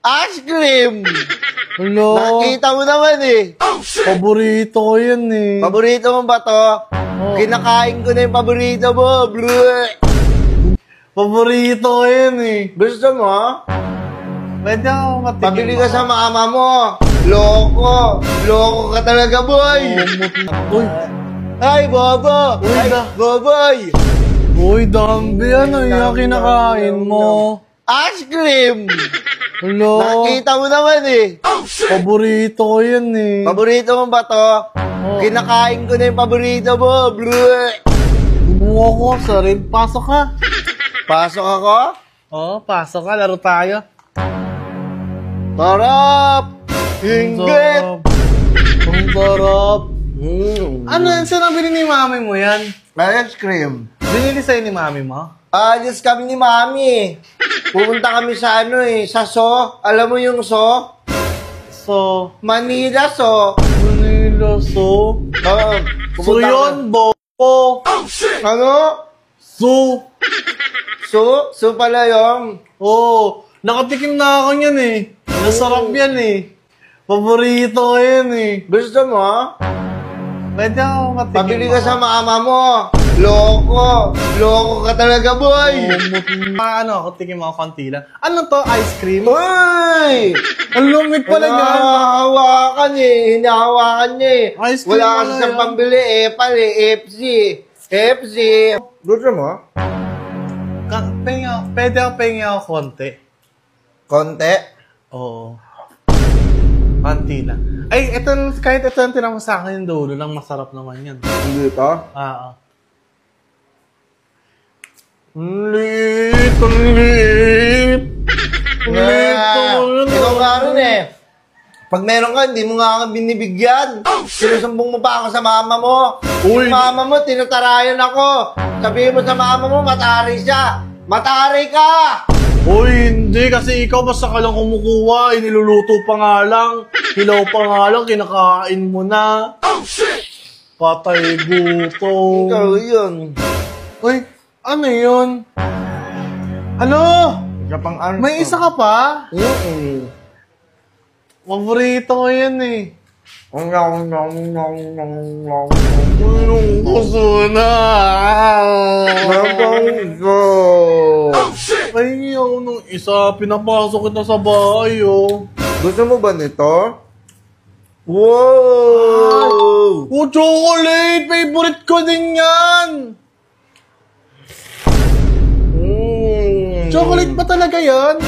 Ice cream! Hello? Nakita mo naman eh. Paborito ko yan eh. Paborito mo ba to? Oh. Kinakain ko na yung paborito mo. Bleh. Paborito ko yan eh. Gusto mo? Pwede ako matikin. Pabili ka sa mama mo. Loko. Loko ka talaga, boy. Uy. Ay, bobo. Uy, Ay, boboy. Uy, Dambi, ano yung kinakain mo? Ice cream! Hello? Nakita mo naman eh. Paborito ko yan eh. Paborito mo ba to? Kinakain ko na yung paborito mo. Bleh. Bumuha ko sa rin. Pasok ka. Pasok ako? Oo, pasok ka. Laro tayo. Sarap! Hinggit! Ang sarap. Ano yan? Saan nabili ni mami mo yan? Ice cream. Binili sa'yo ni mami mo? Alis kami ni mami. Pupunta kami sa ano eh, sa So. Alam mo yung So? So, Manila So. Manila, so? Oo. So yun, bobo. Ano? So? So pala yung. Oo, nakatikim na ako yan eh. Nasarap yan eh. Paborito ko yan eh. Gusto mo? Pwede ako matikim. Pabili ka sa mama mo. Loko. Loko ka talaga, boy. Ano, ako tikim ako konti lang. Ano to? Ice cream? Uy! Ang lumit pala yan. Hinahawakan eh. Hinahawakan niya eh. Ice cream Wala pala kasi sa yan. pambili. Epal eh. FC. FC. Gusto mo? Pwede ako pahingi ako konti. Konti? Oo. Konti lang. Ay, ito, kahit ito ang tinama sa akin yung dulo lang, masarap naman yan. Hindi ito? Oo. Ang liit, ang liit. Ang liit naman. Ikaw nga rin eh. Pag meron ka, hindi mo nga ako binibigyan. Sinusumbong mo pa ako sa mama mo. Uy. Yung mama mo, tinutarayan ako. Sabihin mo sa mama mo, matari siya. Matari ka! Uy, hindi. Kasi ikaw basta ka lang kumukuha. Iniluluto pa nga lang. Hilaw pa nga lang. Kinakain mo na. Patay gutom. Ikaw yun. Uy, ano yun? Ano? Kapang ano? May isa ka pa? Paborito ko yan eh. Anong gusto na? Pahingi ako nung isa. Pinapasok kita sa bahay oh. Gusto mo ba nito? Wow! Oh, chocolate! Favorite ko din yan! Chocolate ba talaga yan?